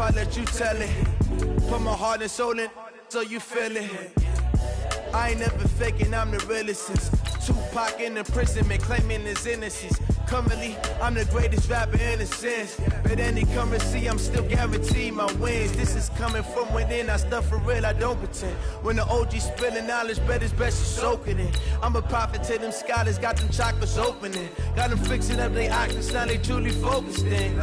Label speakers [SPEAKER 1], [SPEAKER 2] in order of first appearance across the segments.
[SPEAKER 1] I let you tell it. Put my heart and soul in so you feel it. I ain't never faking, I'm the realest since Tupac in the prison and claiming his innocence. Currently, I'm the greatest rapper in a sense. But any currency, I'm still guaranteed my wins. This is coming from within, I stuff for real, I don't pretend. When the OG spilling knowledge, bet it's best to soak it in. I'm a prophet to them scholars, got them chakras opening. Got them fixing up their octaves, now they truly focused in.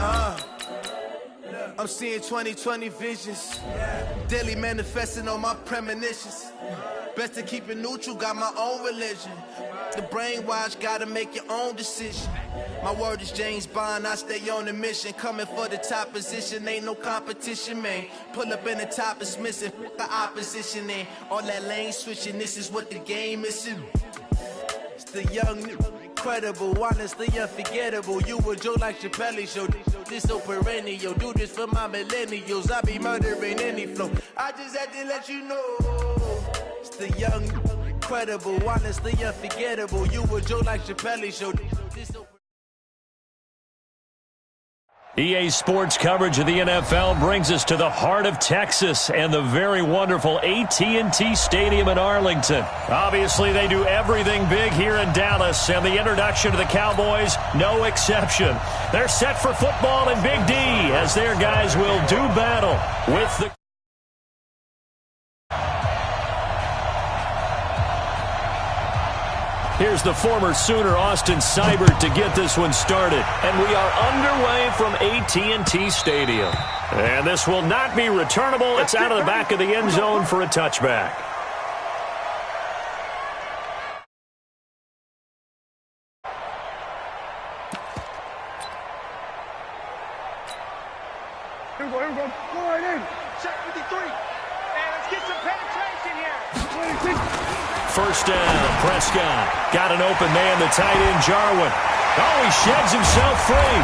[SPEAKER 1] I'm seeing 2020 visions. Daily manifesting on my premonitions. Best to keep it neutral, got my own religion. The brainwash, gotta make your own decision. My word is James Bond, I stay on the mission. Coming for the top position, ain't no competition, man. Pull up in the top, it's missing, the opposition in. All that lane switching, this is what the game is. It's the young, incredible, honestly unforgettable. You a joke like Chappelle show. This so perennial, do this for my millennials. I be murdering any flow. I just had to let you know. It's the young, incredible, honestly unforgettable. You a joke like Chappelle show.
[SPEAKER 2] EA Sports coverage of the NFL brings us to the heart of Texas and the very wonderful AT&T Stadium in Arlington. Obviously, they do everything big here in Dallas, and the introduction to the Cowboys, no exception. They're set for football in Big D as their guys will do battle with the... Here's the former Sooner, Austin Seibert, to get this one started. And we are underway from AT&T Stadium. And this will not be returnable. It's out of the back of the end zone for a touchback.
[SPEAKER 3] Here we go. Go right in. Check 53. And let's get some penetration here. 26.
[SPEAKER 2] First down, Prescott. Got an open man, the tight end, Jarwin. Oh, he sheds himself free.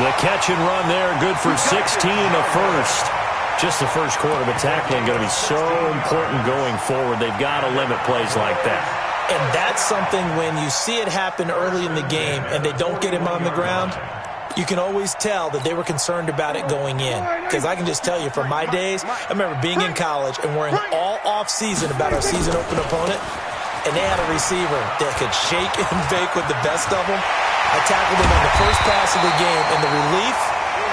[SPEAKER 2] The catch and run there, good for 16 in the first. Just the first quarter, but tackling going to be so important going forward. They've got to limit plays like that.
[SPEAKER 4] And that's something when you see it happen early in the game and they don't get him on the ground, you can always tell that they were concerned about it going in. Because I can just tell you from my days, I remember being in college and worrying all off-season about our season open opponent, and they had a receiver that could shake and bake with the best of them. I tackled him on the first pass of the game, and the relief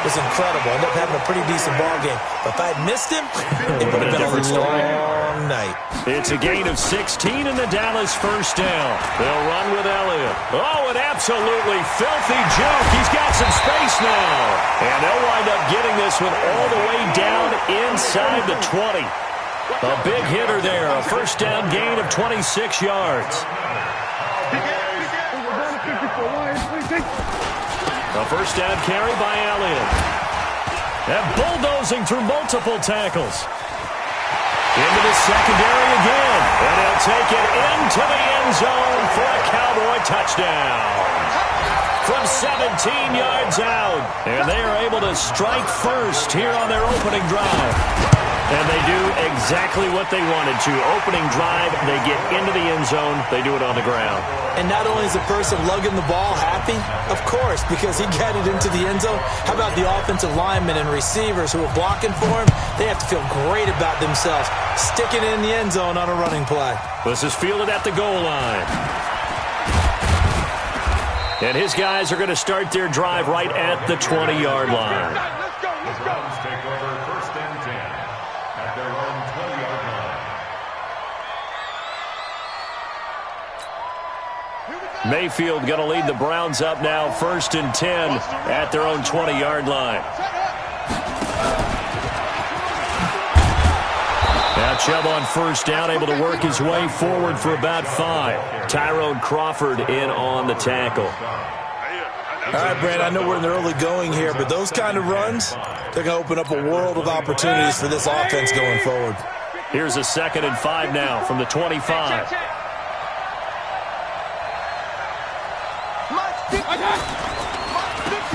[SPEAKER 4] was incredible. I ended up having a pretty decent ball game. But if I had missed him, it would have been a long night.
[SPEAKER 2] It's a gain of 16 in the Dallas first down. They'll run with Elliott. Oh, an absolutely filthy juke. He's got some space now. And they'll wind up getting this one all the way down inside the 20. A big hitter there. A first down gain of 26 yards. A first down carry by Elliott. And bulldozing through multiple tackles. Into the secondary again. And he'll take it into the end zone for a Cowboy touchdown. From 17 yards out. And they are able to strike first here on their opening drive. And they do exactly what they wanted to. Opening drive, they get into the end zone. They do it on the ground.
[SPEAKER 4] And not only is the person lugging the ball happy, of course, because he got it into the end zone. How about the offensive linemen and receivers who are blocking for him? They have to feel great about themselves, sticking it in the end zone on a running play.
[SPEAKER 2] This is fielded at the goal line. And his guys are going to start their drive right at the 20-yard line.
[SPEAKER 3] Let's go. Take over first and 10 at their own 20-yard line.
[SPEAKER 2] Mayfield going to lead the Browns up now, first and 10 at their own 20-yard line. Now Chubb on first down, able to work his way forward for about 5. Tyrone Crawford in on the tackle.
[SPEAKER 4] All right, Brad, I know we're in the early going here, but those kind of runs, they're going to open up a world of opportunities for this offense going forward.
[SPEAKER 2] Here's a 2nd and 5 now from the 25.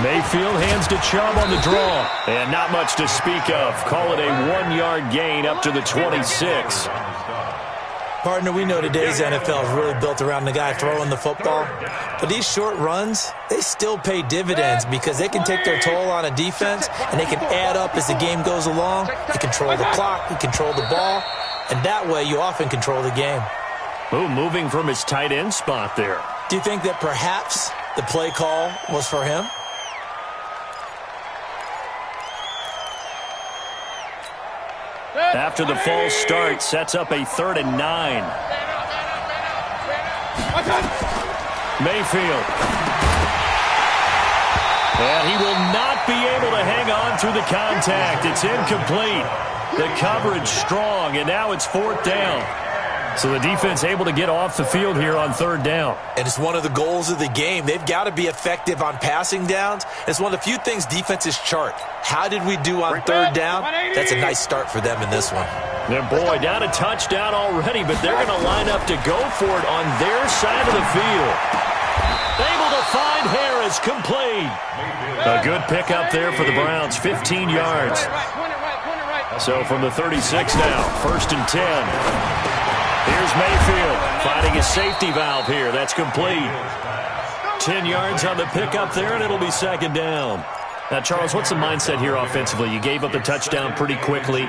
[SPEAKER 2] Mayfield hands to Chubb on the draw. And not much to speak of. Call it a 1-yard gain up to the 26.
[SPEAKER 4] Partner, we know today's NFL is really built around the guy throwing the football. But these short runs, they still pay dividends because they can take their toll on a defense and they can add up as the game goes along. You control the clock, you control the ball, and that way you often control the game.
[SPEAKER 2] Ooh, moving from his tight end spot there.
[SPEAKER 4] Do you think that perhaps the play call was for him?
[SPEAKER 2] After the false start, sets up a 3rd and 9. Mayfield. And he will not be able to hang on through the contact. It's incomplete. The coverage strong, and now it's 4th down. So the defense able to get off the field here on 3rd down.
[SPEAKER 4] And it's one of the goals of the game. They've got to be effective on passing downs. It's one of the few things defenses chart. How did we do on 3rd down? That's a nice start for them in this one.
[SPEAKER 2] Yeah, boy, down a touchdown already, but they're going to line up to go for it on their side of the field. Able to find Harris, complete. A good pickup there for the Browns, 15 yards. So from the 36 now, 1st and 10. Here's Mayfield finding his safety valve here. That's complete. 10 yards on the pickup there, and it'll be 2nd down. Now, Charles, what's the mindset here offensively? You gave up the touchdown pretty quickly.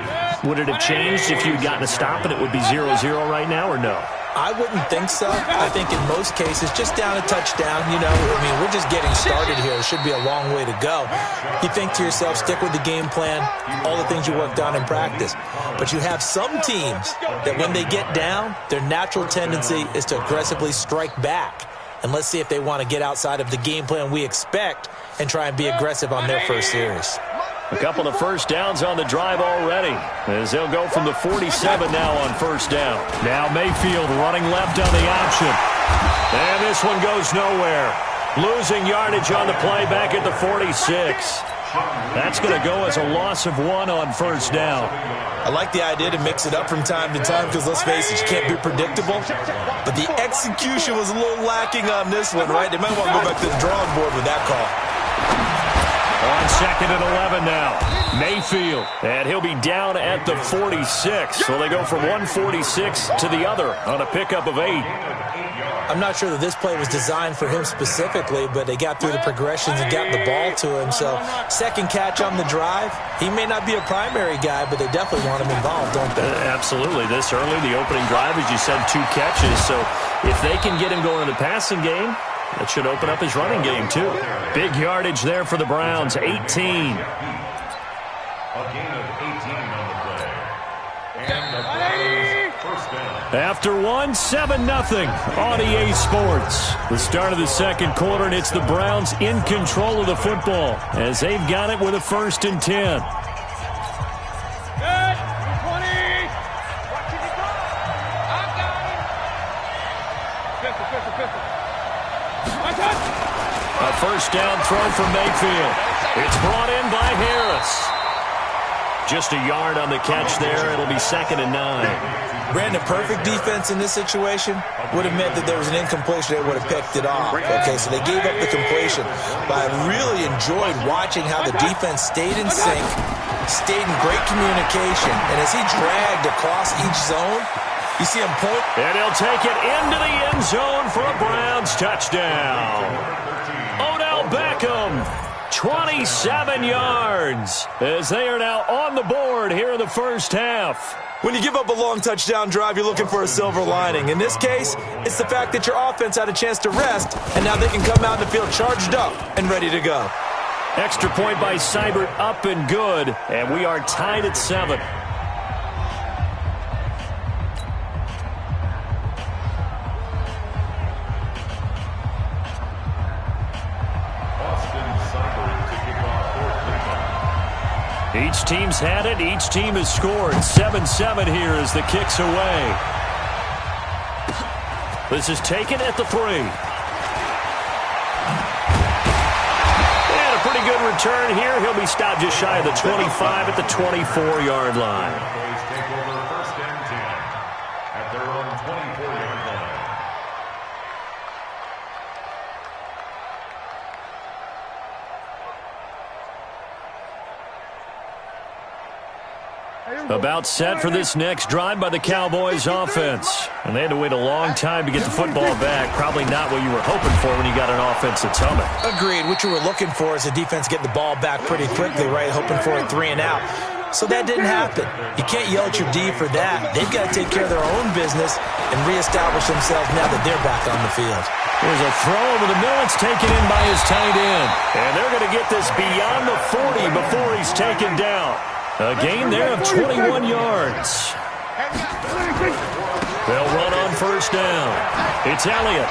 [SPEAKER 2] Would it have changed if you had gotten a stop and it would be 0-0 right now, or no?
[SPEAKER 4] I wouldn't think so. I think in most cases, just down a touchdown, we're just getting started here. It should be a long way to go. You think to yourself, stick with the game plan, all the things you worked on in practice. But you have some teams that when they get down, their natural tendency is to aggressively strike back. And let's see if they want to get outside of the game plan we expect and try and be aggressive on their first series.
[SPEAKER 2] A couple of 1st downs on the drive already, as they'll go from the 47 now on 1st down. Now Mayfield running left on the option. And this one goes nowhere. Losing yardage on the play back at the 46. That's going to go as a loss of 1 on 1st down.
[SPEAKER 4] I like the idea to mix it up from time to time because, let's face it, you can't be predictable. But the execution was a little lacking on this one, right? They might want to go back to the drawing board with that call.
[SPEAKER 2] On 2nd and 11 now, Mayfield. And he'll be down at the 46. So they go from 146 to the other on a pickup of 8.
[SPEAKER 4] I'm not sure that this play was designed for him specifically, but they got through the progressions and got the ball to him. So 2nd catch on the drive. He may not be a primary guy, but they definitely want him involved, don't they?
[SPEAKER 2] Absolutely. This early, the opening drive, as you said, 2 catches. So if they can get him going in the passing game, that should open up his running game, too. Big yardage there for the Browns, 18.
[SPEAKER 5] A gain of 18 on the play. And the Browns 1st down.
[SPEAKER 2] After 1, 7-0 on EA Sports. The start of the 2nd quarter, and it's the Browns in control of the football as they've got it with a 1st and 10. A 1st down throw from Mayfield. It's brought in by Harris. Just a yard on the catch there. It'll be 2nd and 9.
[SPEAKER 4] Brandon, perfect defense in this situation would have meant that there was an incompletion. They would have picked it off. Okay, so they gave up the completion. But I really enjoyed watching how the defense stayed in sync, stayed in great communication, and as he dragged across each zone, you see him point.
[SPEAKER 2] And he'll take it into the end zone for a Browns touchdown. Odell Beckham, 27 yards, as they are now on the board here in the 1st half.
[SPEAKER 4] When you give up a long touchdown drive, you're looking for a silver lining. In this case, it's the fact that your offense had a chance to rest, and now they can come out in the field charged up and ready to go.
[SPEAKER 2] Extra point by Seibert, up and good, and we are tied at 7. Each team's had it. Each team has scored. 7-7 here as the kick's away. This is taken at the 3. And a pretty good return here. He'll be stopped just shy of the 25 at the 24-yard line.
[SPEAKER 5] Take over 1st and 10 at their own 24-yard line.
[SPEAKER 2] About set for this next drive by the Cowboys offense. And they had to wait a long time to get the football back. Probably not what you were hoping for when you got an offense that's humming.
[SPEAKER 4] Agreed. What you were looking for is the defense getting the ball back pretty quickly, right? Hoping for a 3 and out. So that didn't happen. You can't yell at your D for that. They've got to take care of their own business and reestablish themselves now that they're back on the field.
[SPEAKER 2] There's a throw over the middle. It's taken in by his tight end. And they're going to get this beyond the 40 before he's taken down. A gain there of 21 yards. They'll run on first down. It's Elliott.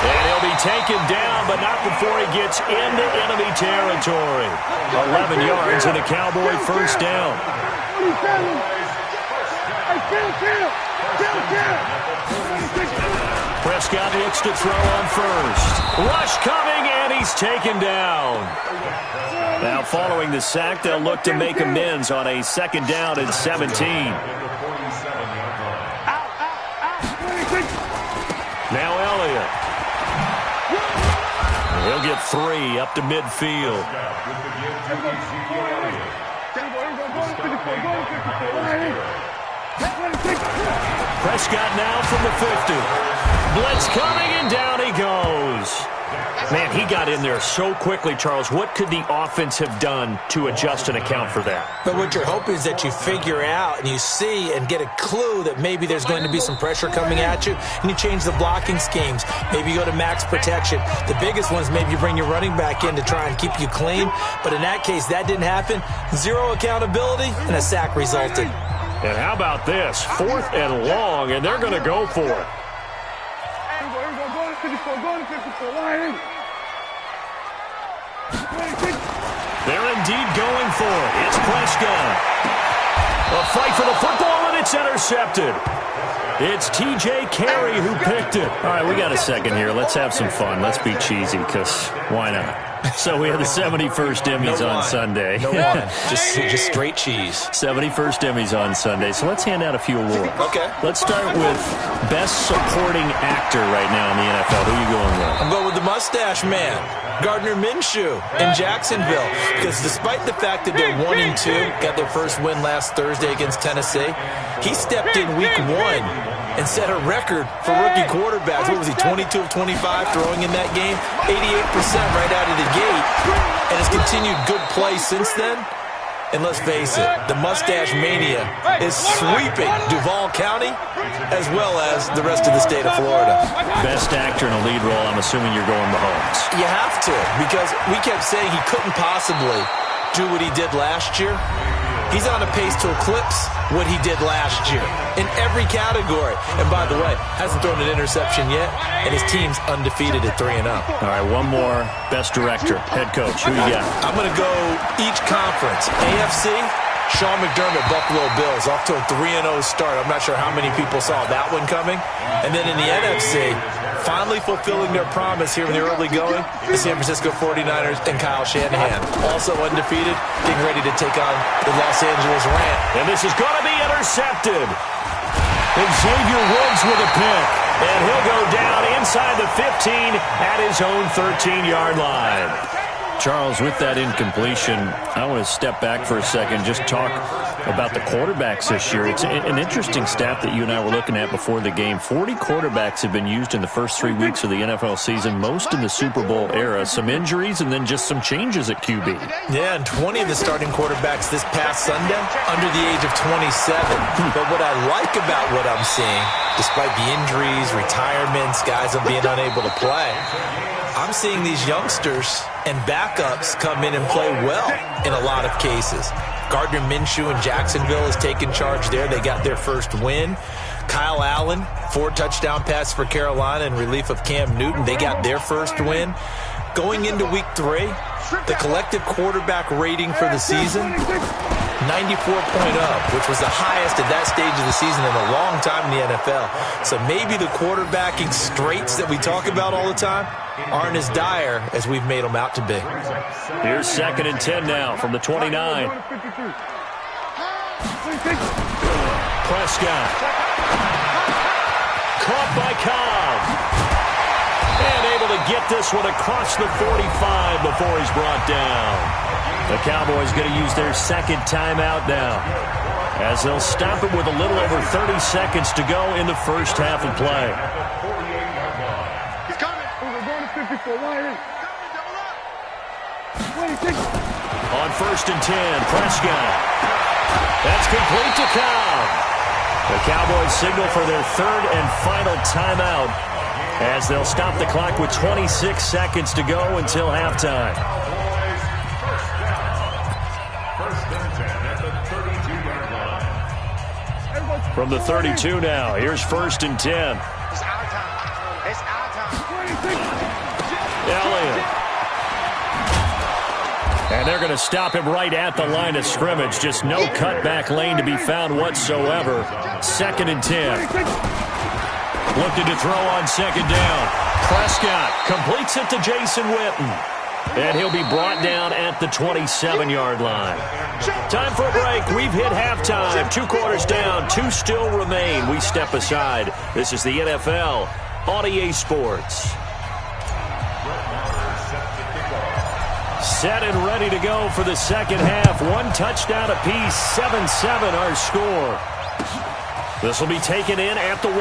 [SPEAKER 2] And he'll be taken down, but not before he gets into enemy territory. 11 yards and a Cowboy first down. Prescott looks to throw on first. Rush coming, and he's taken down. Now, following the sack, they'll look to make amends on a second down and 17. Now Elliott. He'll get 3 up to midfield. Prescott now from the 50. Blitz coming, and down he goes. Man, he got in there so quickly, Charles. What could the offense have done to adjust and account for that?
[SPEAKER 4] But what you're hoping is that you figure out and you see and get a clue that maybe there's going to be some pressure coming at you, and you change the blocking schemes. Maybe you go to max protection. The biggest one is maybe you bring your running back in to try and keep you clean. But in that case, that didn't happen. 0 accountability, and a sack resulted.
[SPEAKER 2] And how about this? 4th and long, and they're going to go for it. They're indeed going for it. It's Prescott. A fight for the football, and it's intercepted. It's T.J. Carey who picked it. All right, we got a second here. Let's have some fun. Let's be cheesy, because why not? So we have the 71st Emmys on Sunday.
[SPEAKER 4] No wine. Just straight cheese.
[SPEAKER 2] 71st Emmys on Sunday. So let's hand out a few awards.
[SPEAKER 4] Okay.
[SPEAKER 2] Let's start with Best Supporting Actor right now in the NFL. Who are you going with?
[SPEAKER 4] I'm going with the mustache man, Gardner Minshew in Jacksonville. Because despite the fact that they're 1-2, got their first win last Thursday against Tennessee, he stepped in week 1 and set a record for rookie quarterbacks. What was he, 22 of 25 throwing in that game? 88% right out of the gate. And has continued good play since then. And let's face it, the mustache mania is sweeping Duval County as well as the rest of the state of Florida.
[SPEAKER 2] Best actor in a lead role, I'm assuming you're going Mahomes.
[SPEAKER 4] You have to, because we kept saying he couldn't possibly do what he did last year. He's on a pace to eclipse what he did last year in every category. And by the way, hasn't thrown an interception yet, and his team's undefeated at 3-0.
[SPEAKER 2] All right, one more. Best director, head coach. Who you got?
[SPEAKER 4] I'm going to go each conference. AFC, Sean McDermott, Buffalo Bills, off to a 3-0 start. I'm not sure how many people saw that one coming. And then in the NFC, finally fulfilling their promise here in the early going, the San Francisco 49ers and Kyle Shanahan. Also undefeated, getting ready to take on the Los Angeles Rams.
[SPEAKER 2] And this is going to be intercepted. Xavier Woods with a pick. And he'll go down inside the 15 at his own 13-yard line. Charles, with that incompletion, I want to step back for a second, just talk about the quarterbacks this year. It's an interesting stat that you and I were looking at before the game. 40 quarterbacks have been used in the first 3 weeks of the NFL season, most in the Super Bowl era. Some injuries and then just some changes at QB.
[SPEAKER 4] Yeah, and 20 of the starting quarterbacks this past Sunday under the age of 27. But what I like about what I'm seeing, despite the injuries, retirements, guys being unable to play, I'm seeing these youngsters and backups come in and play well in a lot of cases. Gardner Minshew in Jacksonville has taken charge there. They got their first win. Kyle Allen, 4 touchdown passes for Carolina in relief of Cam Newton. They got their first win. Going into week 3, the collective quarterback rating for the season, 94.0, which was the highest at that stage of the season in a long time in the NFL. So maybe the quarterbacking straits that we talk about all the time aren't as dire as we've made them out to be.
[SPEAKER 2] Here's 2nd and 10 now from the 29. Prescott. Caught by Cobb. And able to get this one across the 45 before he's brought down. The Cowboys going to use their second timeout now, as they'll stop it with a little over 30 seconds to go in the first half of play.
[SPEAKER 3] He's coming. We're going to 54. Line in.
[SPEAKER 2] On 1st and 10, Prescott. That's complete to Cobb. The Cowboys signal for their third and final timeout, as they'll stop the clock with 26 seconds to go until halftime. From the 32 now, here's 1st and 10.
[SPEAKER 3] It's our time. It's our time.
[SPEAKER 2] Elliott. And they're going to stop him right at the line of scrimmage. Just no cutback lane to be found whatsoever. 2nd and 10. Looking to throw on 2nd down. Prescott completes it to Jason Witten. And he'll be brought down at the 27-yard line. Time for a break. We've hit halftime. 2 quarters down. 2 still remain. We step aside. This is the NFL on EA Sports. Set and ready to go for the second half. 1 touchdown apiece. 7-7 our score. This will be taken in at the 1.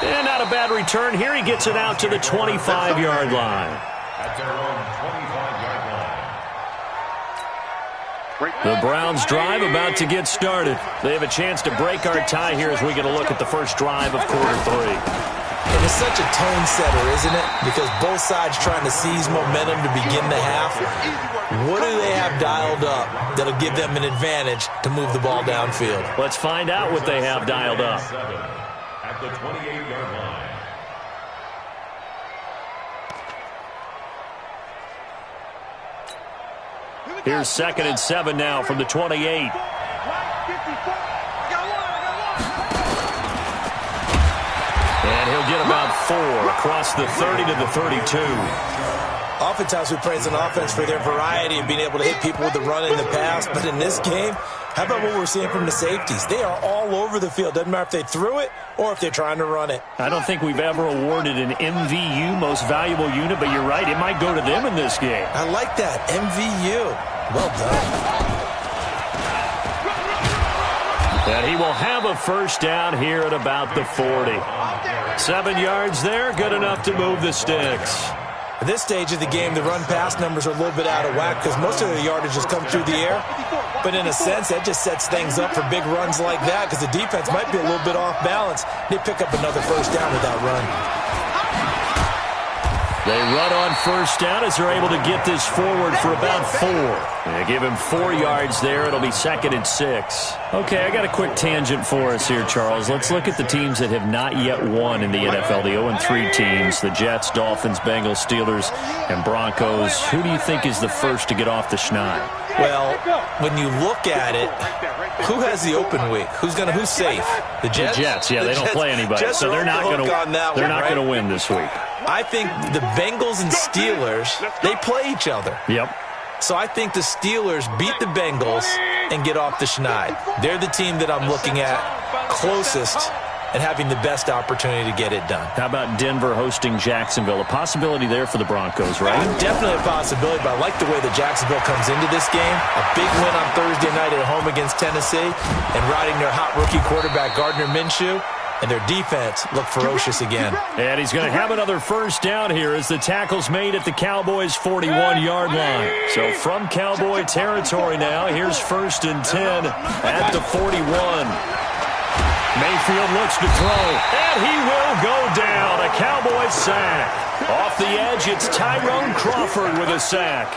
[SPEAKER 2] And not a bad return. Here he gets it out to the 25-yard line.
[SPEAKER 5] At their own 25-yard line.
[SPEAKER 2] The Browns drive about to get started. They have a chance to break our tie here as we get a look at the first drive of quarter 3.
[SPEAKER 4] And it's such a tone setter, isn't it? Because both sides trying to seize momentum to begin the half. What do they have dialed up that'll give them an advantage to move the ball downfield?
[SPEAKER 2] Let's find out what they have dialed up.
[SPEAKER 5] At the 28-yard line.
[SPEAKER 2] Here's 2nd and 7 now from the 28. And he'll get about 4 across the 30 to the 32.
[SPEAKER 4] Oftentimes we praise an offense for their variety of being able to hit people with the run in the pass. But in this game, how about what we're seeing from the safeties? They are all over the field. Doesn't matter if they threw it or if they're trying to run it.
[SPEAKER 2] I don't think we've ever awarded an MVU, most valuable unit, but you're right, it might go to them in this game.
[SPEAKER 4] I like that, MVU. Well done.
[SPEAKER 2] And he will have a first down here at about the 40. 7 yards there, good enough to move the sticks.
[SPEAKER 4] At this stage of the game, the run-pass numbers are a little bit out of whack because most of the yardage has come through the air. But in a sense, that just sets things up for big runs like that because the defense might be a little bit off balance. They pick up another first down with that run.
[SPEAKER 2] They run on first down as they're able to get this forward for about 4. They give him 4 yards there. It'll be 2nd and 6. Okay, I got a quick tangent for us here, Charles. Let's look at the teams that have not yet won in the NFL, the 0-3 teams, the Jets, Dolphins, Bengals, Steelers, and Broncos. Who do you think is the first to get off the schneid?
[SPEAKER 4] Well, when you look at it, who has the open week? Who's safe? The Jets?
[SPEAKER 2] The Jets, yeah, they don't play anybody, so they're not going to win this week.
[SPEAKER 4] I think the Bengals and Steelers, they play each other.
[SPEAKER 2] Yep.
[SPEAKER 4] So I think the Steelers beat the Bengals and get off the schneid. They're the team that I'm looking at closest and having the best opportunity to get it done.
[SPEAKER 2] How about Denver hosting Jacksonville? A possibility there for the Broncos, right?
[SPEAKER 4] Definitely a possibility, but I like the way that Jacksonville comes into this game. A big win on Thursday night at home against Tennessee and riding their hot rookie quarterback Gardner Minshew. And their defense look ferocious again.
[SPEAKER 2] And he's going to have another first down here as the tackle's made at the Cowboys' 41-yard line. So from Cowboy territory now, here's 1st and 10 at the 41. Mayfield looks to throw, and he will go down. A Cowboys sack. Off the edge, it's Tyrone Crawford with a sack.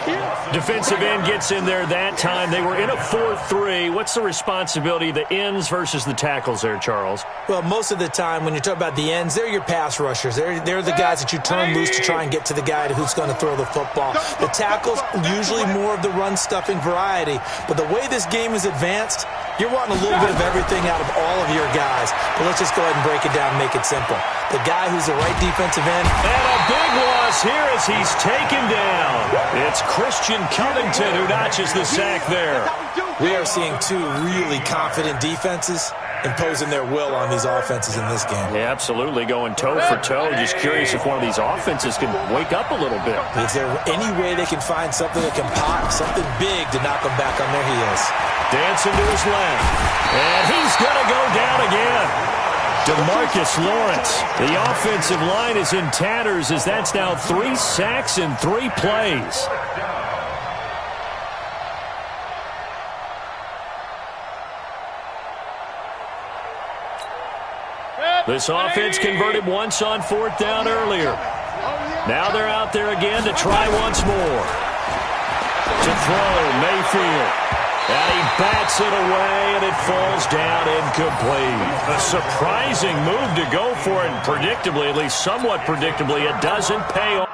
[SPEAKER 2] Defensive end gets in there that time. They were in a 4-3. What's the responsibility of the ends versus the tackles there, Charles?
[SPEAKER 4] Well, most of the time when you talk about the ends, they're your pass rushers. They're the guys that you turn loose to try and get to the guy who's going to throw the football. The tackles, usually more of the run-stuffing variety. But the way this game is advanced, you're wanting a little bit of everything out of all of your guys. But let's just go ahead and break it down and make it simple. The guy who's the right defensive end.
[SPEAKER 2] And a big loss here as he's taken down. It's Christian Covington who notches the sack there.
[SPEAKER 4] We are seeing two really confident defenses imposing their will on these offenses in this game.
[SPEAKER 2] Yeah, absolutely, going toe for toe. Just curious if one of these offenses can wake up a little bit.
[SPEAKER 4] Is there any way they can find something that can pop, something big to knock them back on their heels?
[SPEAKER 2] Dancing to his left. And he's going to go down again. DeMarcus Lawrence. The offensive line is in tatters as that's now 3 sacks in 3 plays. This offense converted once on 4th down earlier. Now they're out there again to try once more. To throw, Mayfield. And he bats it away, and it falls down incomplete. A surprising move to go for it, and predictably, at least somewhat predictably, it doesn't pay off.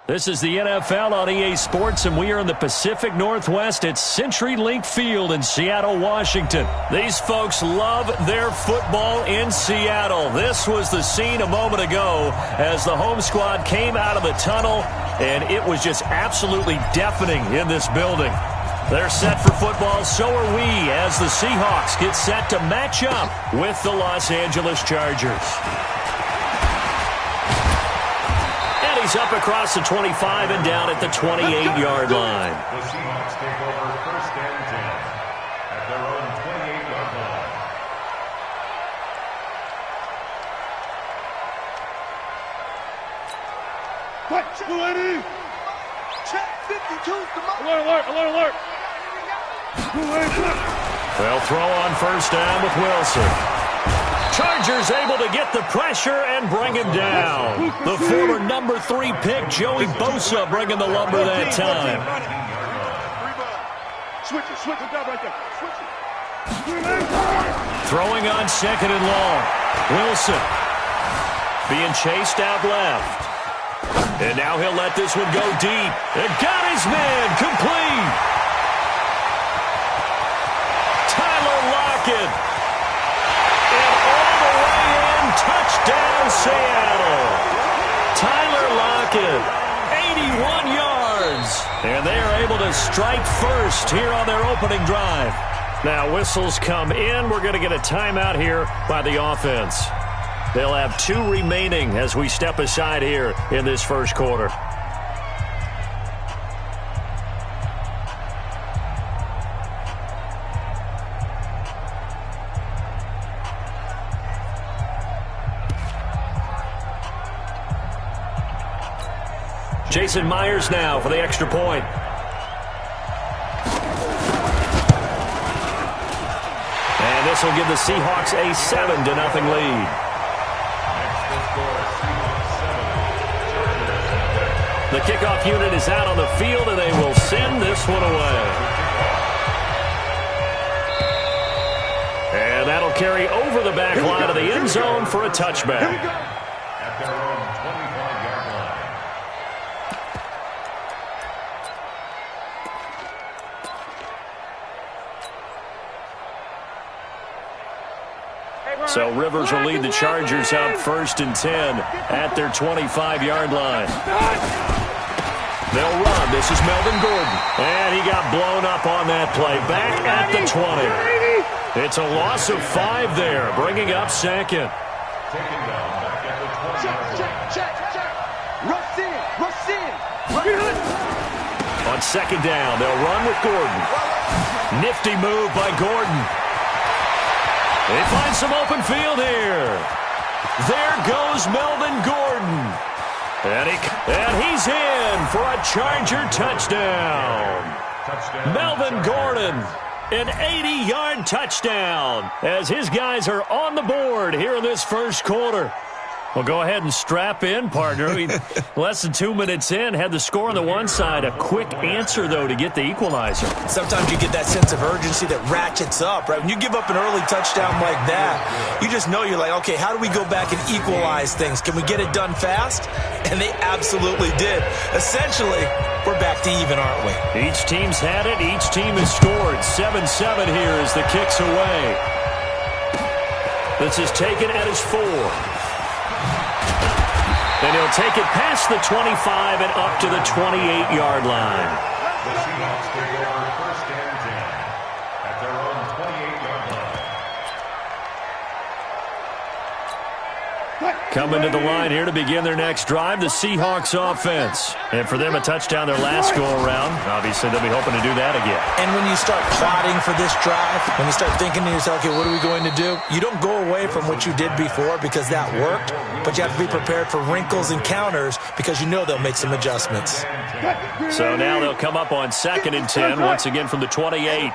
[SPEAKER 2] This is the NFL on EA Sports, and we are in the Pacific Northwest at CenturyLink Field in Seattle, Washington. These folks love their football in Seattle. This was the scene a moment ago as the home squad came out of the tunnel, and it was just absolutely deafening in this building. They're set for football, so are we, as the Seahawks get set to match up with the Los Angeles Chargers. He's up across the 25 and down at the 28-yard line.
[SPEAKER 5] The Seahawks take over 1st and 10 at their own 28-yard line.
[SPEAKER 3] What? 280. Check 52. Alert, alert, alert, alert. 280.
[SPEAKER 2] They'll throw on 1st down with Wilson. Chargers able to get the pressure and bring him down. The former number 3 pick, Joey Bosa, bringing the lumber that time.
[SPEAKER 3] Switch it down right there. Switch it.
[SPEAKER 2] Throwing on 2nd and long. Wilson being chased out left. And now he'll let this one go deep. And got his man complete. Tyler Lockett. And all the way in, touchdown Seattle. Tyler Lockett, 81 yards. And they are able to strike first here on their opening drive. Now whistles come in. We're going to get a timeout here by the offense. They'll have 2 remaining as we step aside here in this first quarter. Jason Myers now for the extra point. And this will give the Seahawks a 7-0 lead. The kickoff unit is out on the field, and they will send this one away. And that'll carry over the back line of the end zone for a touchback.
[SPEAKER 5] At their own 25-yard line.
[SPEAKER 2] So Rivers will lead the Chargers up 1st and 10 at their 25-yard line. They'll run. This is Melvin Gordon. And he got blown up on that play. Back at the 20. It's a loss of 5 there, bringing up 2nd.
[SPEAKER 5] Taken down back at the 20-yard line.
[SPEAKER 2] On 2nd down, they'll run with Gordon. Nifty move by Gordon. They find some open field here. There goes Melvin Gordon. And he's in for a Charger touchdown. Melvin Gordon, an 80-yard touchdown as his guys are on the board here in this first quarter. Well, go ahead and strap in, partner. Less than 2 minutes in, had the score on the one side. A quick answer, though, to get the equalizer.
[SPEAKER 4] Sometimes you get that sense of urgency that ratchets up, right? When you give up an early touchdown like that, you just know you're like, okay, how do we go back and equalize things? Can we get it done fast? And they absolutely did. Essentially, we're back to even, aren't we?
[SPEAKER 2] Each team's had it. Each team has scored. 7-7 here as the kick's away. This is taken at his 4. And he'll take it past the 25 and up to the 28-yard line.
[SPEAKER 5] The Seahawks take over 1st and 10 at their own 28-yard line.
[SPEAKER 2] Coming to the line here to begin their next drive, the Seahawks offense. And for them, a touchdown their last go-around. Obviously, they'll be hoping to do that again.
[SPEAKER 4] And when you start plotting for this drive, when you start thinking to yourself, okay, what are we going to do? You don't go away from what you did before because that worked, but you have to be prepared for wrinkles and counters because you know they'll make some adjustments.
[SPEAKER 2] So now they'll come up on 2nd and 10, once again from the 28.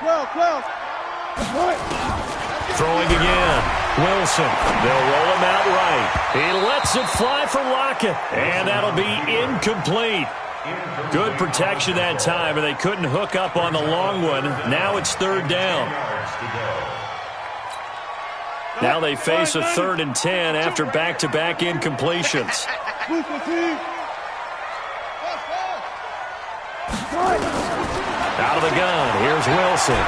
[SPEAKER 2] Throwing again. Wilson. They'll roll him out right. He lets it fly for Lockett. And that'll be incomplete. Good protection that time, and they couldn't hook up on the long one. Now it's 3rd down. Now they face a 3rd and 10 after back-to-back incompletions. Out of the gun. Here's Wilson.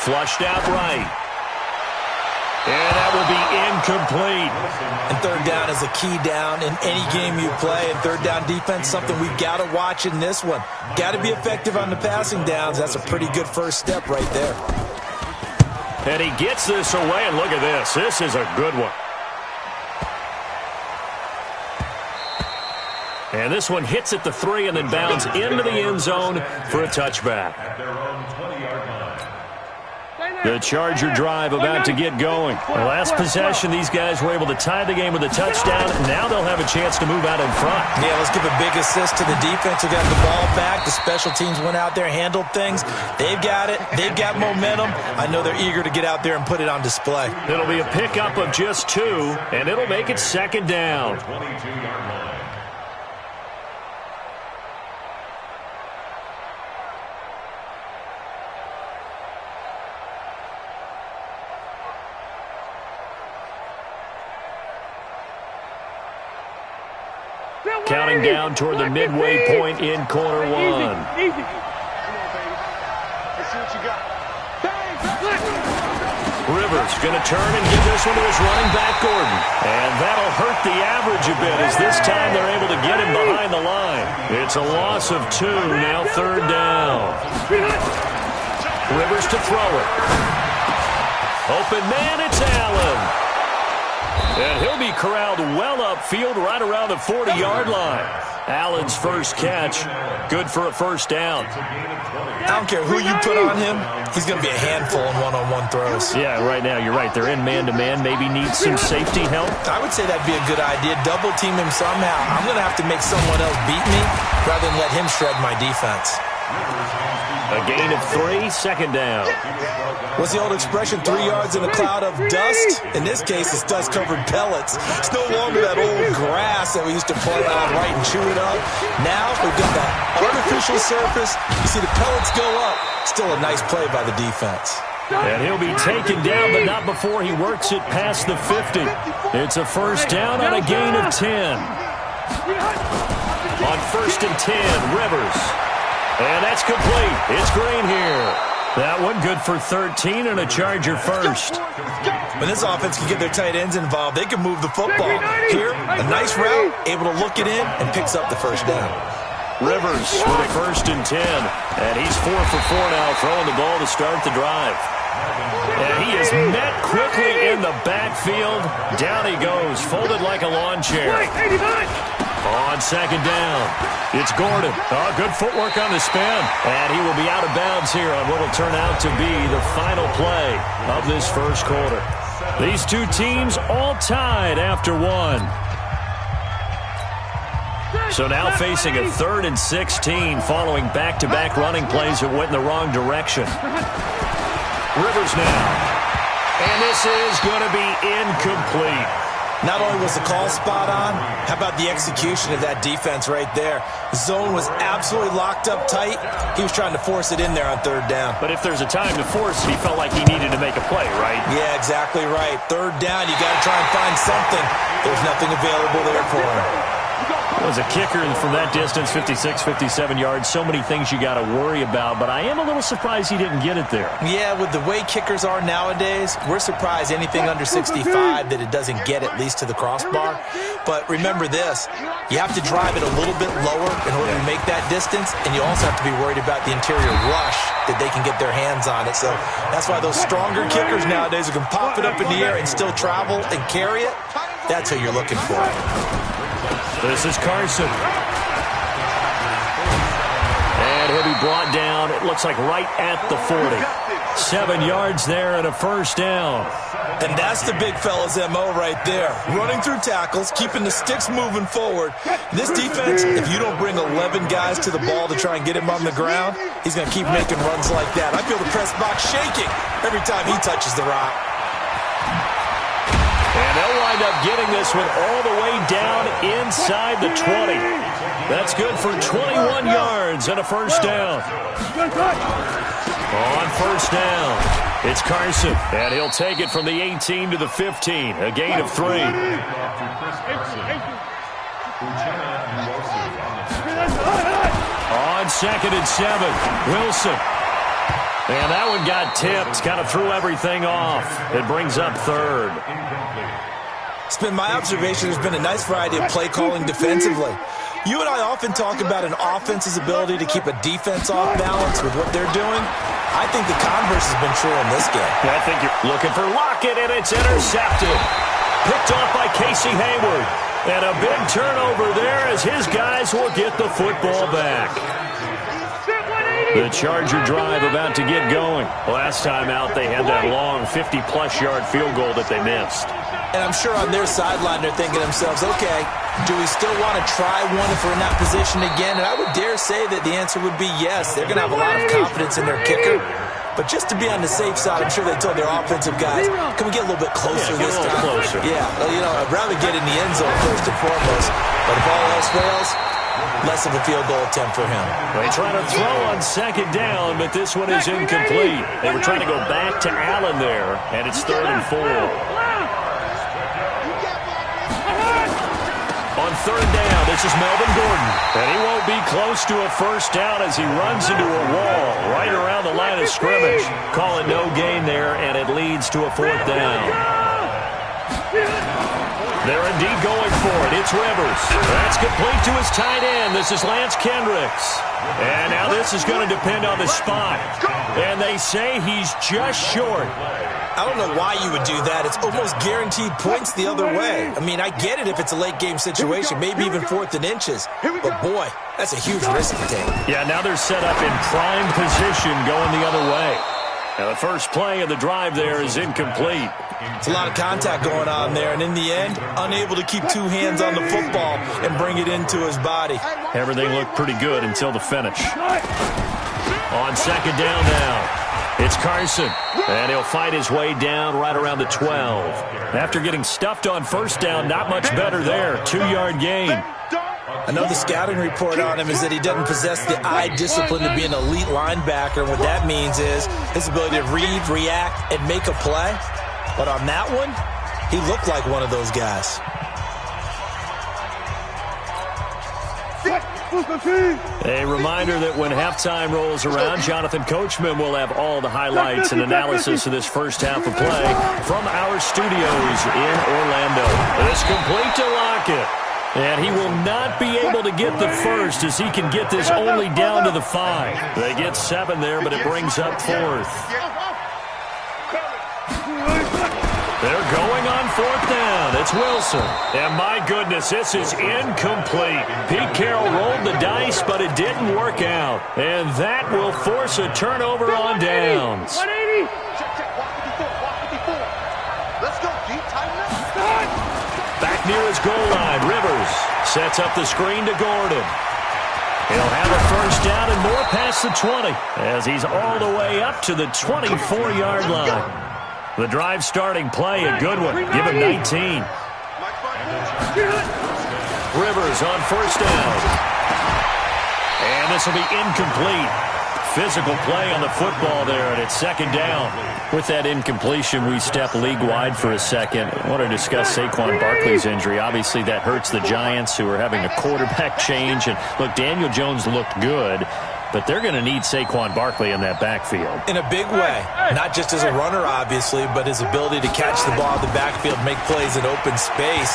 [SPEAKER 2] Flushed out right. And that will be incomplete.
[SPEAKER 4] And 3rd down is a key down in any game you play. And 3rd down defense, something we've got to watch in this one. Got to be effective on the passing downs. That's a pretty good first step right there.
[SPEAKER 2] And he gets this away, and look at this. This is a good one. And this one hits at the 3 and then bounds into the end zone for a touchback.
[SPEAKER 5] At their own 20-yard line.
[SPEAKER 2] The Charger drive about to get going. The last possession, these guys were able to tie the game with a touchdown. Now they'll have a chance to move out in front.
[SPEAKER 4] Yeah, let's give a big assist to the defense who got the ball back. The special teams went out there, handled things. They've got it. They've got momentum. I know they're eager to get out there and put it on display.
[SPEAKER 2] It'll be a pickup of just 2, and it'll make it second down.
[SPEAKER 5] 22-yard line.
[SPEAKER 2] Counting down toward the midway point in quarter 1.
[SPEAKER 3] Easy. Come on, baby. Let's see what you got.
[SPEAKER 2] Rivers going to turn and give this one to his running back, Gordon. And that'll hurt the average a bit as this time they're able to get him behind the line. It's a loss of 2, now third down. Rivers to throw it. Open man, it's Allen. And he'll be corralled well upfield right around the 40-yard line. Allen's first catch, good for a first down.
[SPEAKER 4] I don't care who you put on him, he's going to be a handful in one-on-one throws.
[SPEAKER 2] Yeah, right now, you're right. They're in man-to-man, maybe need some safety help.
[SPEAKER 4] I would say that'd be a good idea. Double team him somehow. I'm going to have to make someone else beat me rather than let him shred my defense.
[SPEAKER 2] A gain of 3, second down.
[SPEAKER 4] What's the old expression, 3 yards in a cloud of dust? In this case, it's dust-covered pellets. It's no longer that old grass that we used to play on, right, and chew it up. Now, we've got that artificial surface. You see the pellets go up. Still a nice play by the defense.
[SPEAKER 2] And he'll be taken down, but not before he works it past the 50. It's a first down on a gain of 10. On first and 10, Rivers. And that's complete. It's Green here. That one good for 13 and a Charger first.
[SPEAKER 4] When this offense can get their tight ends involved, they can move the football. Here, a nice route, able to look it in, and picks up the first down.
[SPEAKER 2] Rivers with a first and 10. And he's 4 for 4 now, throwing the ball to start the drive. And he is met quickly in the backfield. Down he goes, folded like a lawn chair. On second down, it's Gordon. Oh, good footwork on the spin. And he will be out of bounds here on what will turn out to be the final play of this first quarter. These two teams all tied after 1. So now facing a 3rd and 16 following back-to-back running plays that went in the wrong direction. Rivers now. And this is going to be incomplete.
[SPEAKER 4] Not only was the call spot on, how about the execution of that defense right there? Zone was absolutely locked up tight. He was trying to force it in there on third down.
[SPEAKER 2] But if there's a time to force, he felt like he needed to make a play, right?
[SPEAKER 4] Yeah, exactly right. Third down, you got to try and find something. There's nothing available there for him.
[SPEAKER 2] Was a kicker from that distance, 56, 57 yards. So many things you got to worry about, but I am a little surprised he didn't get it there.
[SPEAKER 4] Yeah, with the way kickers are nowadays, we're surprised anything under 65 that it doesn't get at least to the crossbar. But remember this, you have to drive it a little bit lower in order to make that distance, and you also have to be worried about the interior rush that they can get their hands on it. So that's why those stronger kickers nowadays who can pop it up in the air and still travel and carry it, that's who you're looking for.
[SPEAKER 2] This is Carson. And he'll be brought down, it looks like right at the 40. 7 yards there and a first down.
[SPEAKER 4] And that's the big fella's MO right there. Running through tackles, keeping the sticks moving forward. This defense, if you don't bring 11 guys to the ball to try and get him on the ground, he's going to keep making runs like that. I feel the press box shaking every time he touches the rock.
[SPEAKER 2] And they'll wind up getting this one all the way down inside the 20. That's good for 21 yards and a first down. On first down, it's Carson, and he'll take it from the 18 to the 15, a gain of 3. On second and 7, Wilson. And that one got tipped, kind of threw everything off. It brings up third.
[SPEAKER 4] It's been my observation there's been a nice variety of play calling defensively. You and I often talk about an offense's ability to keep a defense off balance with what they're doing. I think the converse has been true in this game.
[SPEAKER 2] I think you're looking for Lockett, and it's intercepted. Picked off by Casey Hayward. And a big turnover there as his guys will get the football back. The Charger drive about to get going. Last time out, they had that long 50-plus yard field goal that they missed.
[SPEAKER 4] And I'm sure on their sideline they're thinking to themselves, okay, do we still want to try one if we're in that position again? And I would dare say that the answer would be yes. They're going to have a lot of confidence in their kicker. But just to be on the safe side, I'm sure they told their offensive guys, can we get a little bit closer this time?
[SPEAKER 2] Closer.
[SPEAKER 4] Yeah, I'd rather get in the end zone first and foremost. But if all else fails, less of a field goal attempt for him.
[SPEAKER 2] They try to throw on second down, but this one is incomplete. They were trying to go back to Allen there, and it's 3rd and 4. On 3rd down, this is Melvin Gordon. And he won't be close to a first down as he runs into a wall right around the line of scrimmage. Call it no gain there, and it leads to a 4th down. They're indeed going for it. It's Rivers. That's complete to his tight end. This is Lance Kendricks. And now this is going to depend on the spot. And they say he's just short.
[SPEAKER 4] I don't know why you would do that. It's almost guaranteed points the other way. I mean, I get it if it's a late-game situation, maybe even 4th and inches. But, boy, that's a huge risk to take.
[SPEAKER 2] Yeah, now they're set up in prime position going the other way. Now the first play of the drive there is incomplete.
[SPEAKER 4] It's a lot of contact going on there, and in the end, unable to keep 2 hands on the football and bring it into his body.
[SPEAKER 2] Everything looked pretty good until the finish. On second down now. It's Carson, and he'll fight his way down right around the 12. After getting stuffed on first down, not much better there. 2-yard gain.
[SPEAKER 4] I know the scouting report on him is that he doesn't possess the eye discipline to be an elite linebacker. And what that means is his ability to read, react, and make a play. But on that one, he looked like one of those guys.
[SPEAKER 2] A reminder that when halftime rolls around, Jonathan Coachman will have all the highlights and analysis of this first half of play from our studios in Orlando. It's complete to Lockett. And he will not be able to get the first as he can get this only down to the 5. They get 7 there, but it brings up 4th. They're going on 4th down. It's Wilson. And my goodness, this is incomplete. Pete Carroll rolled the dice, but it didn't work out. And that will force a turnover on downs.
[SPEAKER 3] 180. Walk 54. Let's go, G. Tighten up.
[SPEAKER 2] Back near his goal line, Rivers sets up the screen to Gordon. He'll have a first down and more past the 20 as he's all the way up to the 24-yard line. The drive starting play, a good one. Give him 19. Rivers on first down. And this will be incomplete. Physical play on the football there, and it's second down. With that incompletion, we step league-wide for a second. I want to discuss Saquon Barkley's injury. Obviously, that hurts the Giants, who are having a quarterback change. And, look, Daniel Jones looked good, but they're going to need Saquon Barkley in that backfield.
[SPEAKER 4] In a big way. Not just as a runner, obviously, but his ability to catch the ball in the backfield, make plays in open space.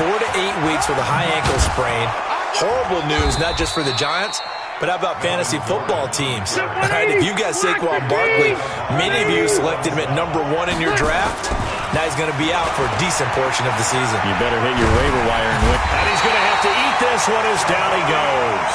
[SPEAKER 4] 4 to 8 weeks with a high ankle sprain. Horrible news, not just for the Giants, but how about fantasy football teams? All right, if you got Saquon Barkley, many of you selected him at number 1 in your draft. Now he's going to be out for a decent portion of the season.
[SPEAKER 2] You better hit your waiver wire and win. And he's going to have to eat this one as down he goes.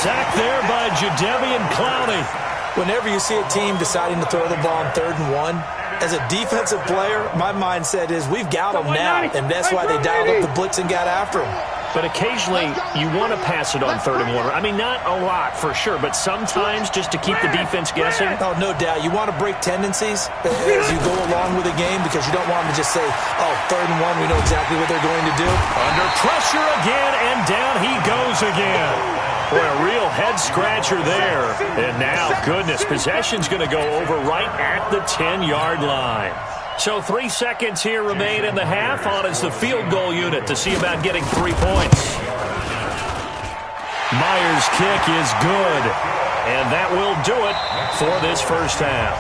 [SPEAKER 2] Sacked there by Jadeveon Clowney.
[SPEAKER 4] Whenever you see a team deciding to throw the ball on 3rd and 1, as a defensive player, my mindset is we've got them now, and that's why they dialed up the blitz and got after him.
[SPEAKER 2] But occasionally, you want to pass it on 3rd and 1. I mean, not a lot for sure, but sometimes just to keep the defense guessing.
[SPEAKER 4] Oh, no doubt. You want to break tendencies as you go along with the game because you don't want them to just say, oh, 3rd and 1, we know exactly what they're going to do.
[SPEAKER 2] Under pressure again, and down he goes again. Boy, a real head-scratcher there. And now, goodness, possession's going to go over right at the 10-yard line. So 3 seconds here remain in the half. On is the field goal unit to see about getting 3 points. Myers' kick is good. And that will do it for this first half.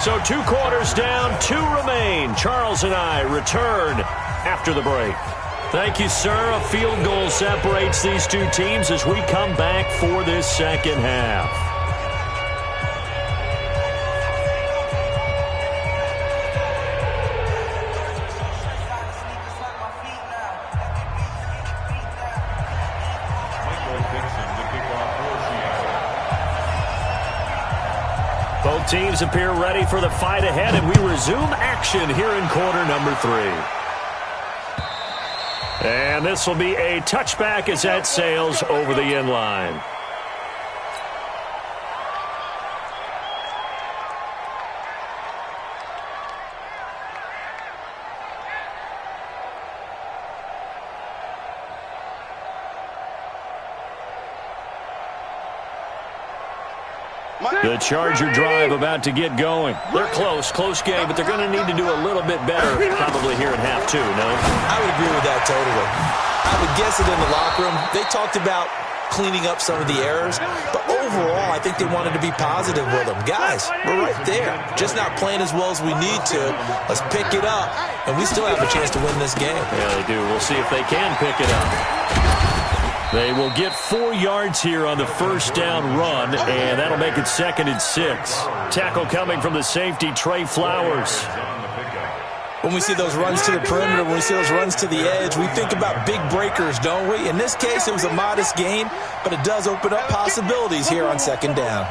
[SPEAKER 2] So 2 quarters down, 2 remain. Charles and I return after the break. Thank you, sir. A field goal separates these 2 teams as we come back for this second half. Both teams appear ready for the fight ahead, and we resume action here in quarter number 3. And this will be a touchback as that sails over the end line. The Charger drive about to get going. They're close game, but they're going to need to do a little bit better probably here in half 2, no?
[SPEAKER 4] I would agree with that totally. I would guess it in the locker room. They talked about cleaning up some of the errors, but overall, I think they wanted to be positive with them. Guys, we're right there. Just not playing as well as we need to. Let's pick it up, and we still have a chance to win this game.
[SPEAKER 2] Yeah, they do. We'll see if they can pick it up. They will get 4 yards here on the first down run, and that'll make it 2nd and 6. Tackle coming from the safety, Trey Flowers.
[SPEAKER 4] When we see those runs to the perimeter, when we see those runs to the edge, we think about big breakers, don't we? In this case, it was a modest gain, but it does open up possibilities here on 2nd down.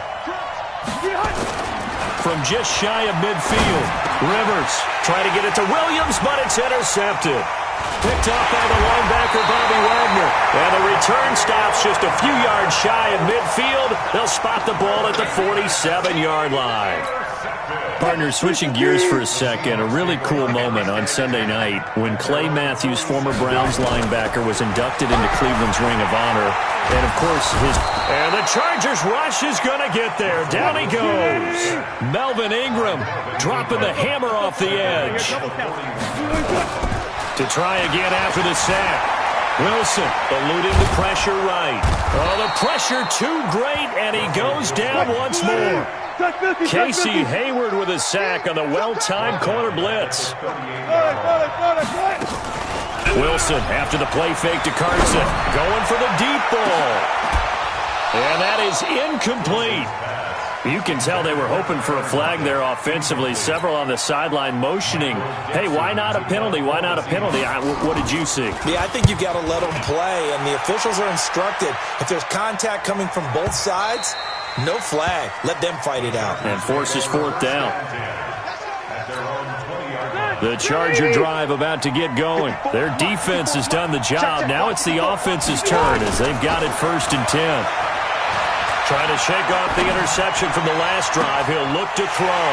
[SPEAKER 2] From just shy of midfield, Rivers trying to get it to Williams, but it's intercepted. Picked off by the linebacker, Bobby Wagner. And the return stops just a few yards shy of midfield. They'll spot the ball at the 47-yard line. Partners, switching gears for a second, a really cool moment on Sunday night when Clay Matthews, former Browns linebacker, was inducted into Cleveland's Ring of Honor. And, of course, and the Chargers rush is going to get there. Down he goes. Melvin Ingram dropping the hammer off the edge. To try again after the sack. Wilson eluding the pressure right. Oh, the pressure too great, and he goes down once more. Casey Hayward with a sack on the well-timed corner blitz. Wilson after the play fake to Carson. Going for the deep ball. And that is incomplete. You can tell they were hoping for a flag there offensively. Several on the sideline motioning, hey, why not a penalty? Why not a penalty? What did you see?
[SPEAKER 4] Yeah, I think you've got to let them play, and the officials are instructed. If there's contact coming from both sides, no flag. Let them fight it out.
[SPEAKER 2] And forces 4th down. The Charger drive about to get going. Their defense has done the job. Now it's the offense's turn as they've got it 1st and 10. Trying to shake off the interception from the last drive. He'll look to throw.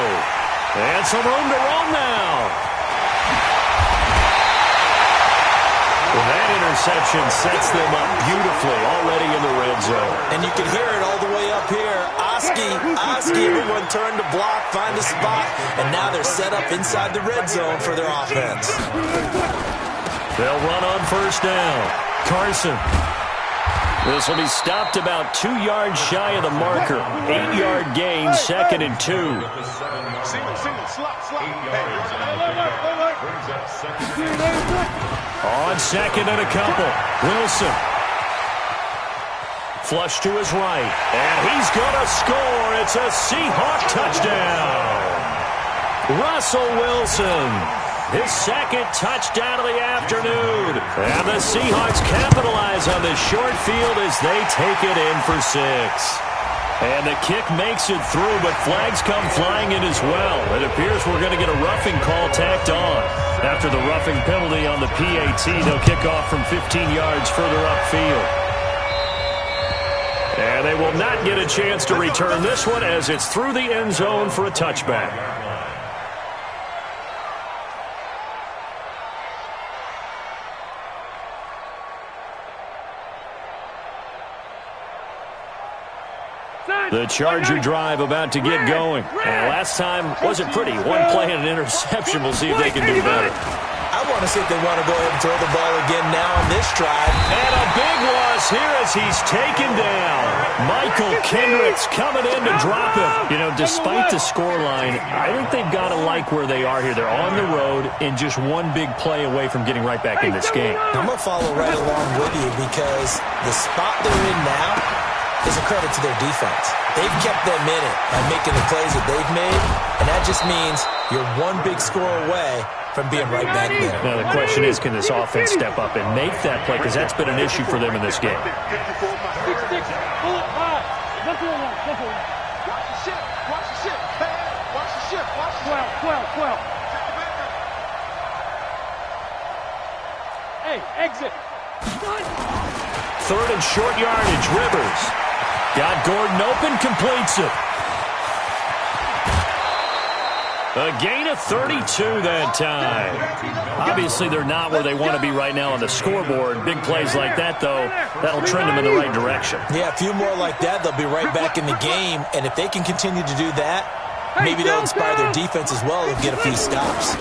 [SPEAKER 2] And some room to roam now. Well, that interception sets them up beautifully already in the red zone.
[SPEAKER 4] And you can hear it all the way up here. Oski, everyone turned to block, find a spot, and now they're set up inside the red zone for their offense.
[SPEAKER 2] They'll run on 1st down. Carson. This will be stopped about 2 yards shy of the marker. 8-yard gain, 2nd and 2. On 2nd and a couple. Wilson. Flush to his right. And he's going to score. It's a Seahawk touchdown. Russell Wilson. His 2nd touchdown of the afternoon. And the Seahawks capitalize on this short field as they take it in for 6. And the kick makes it through, but flags come flying in as well. It appears we're going to get a roughing call tacked on. After the roughing penalty on the PAT, they'll kick off from 15 yards further upfield. And they will not get a chance to return this one as it's through the end zone for a touchback. The Charger drive about to get going. And last time wasn't pretty. One play and an interception. We'll see if they can do better.
[SPEAKER 4] I want to see if they want to go ahead and throw the ball again now on this drive.
[SPEAKER 2] And a big loss here as he's taken down. Michael Kendricks coming in to drop him. You know, despite the scoreline, I think they've got to like where they are here. They're on the road and just one big play away from getting right back in this game.
[SPEAKER 4] I'm going to follow right along with you because the spot they're in now is a credit to their defense. They've kept them in it by making the plays that they've made, and that just means you're one big score away from being right back there.
[SPEAKER 2] Now, the question is, can this offense step up and make that play? Because that's been an issue for them in this game.
[SPEAKER 3] Watch the ship. Watch the ship. Hey, watch the ship. Watch the ship. 12. Hey, exit.
[SPEAKER 2] Third and short yardage, Rivers. Got Gordon open, completes it. A gain of 32 that time. Obviously, they're not where they want to be right now on the scoreboard. Big plays like that, though, that'll trend them in the right direction.
[SPEAKER 4] Yeah, a few more like that, they'll be right back in the game. And if they can continue to do that, maybe they'll inspire their defense as well and get a few stops.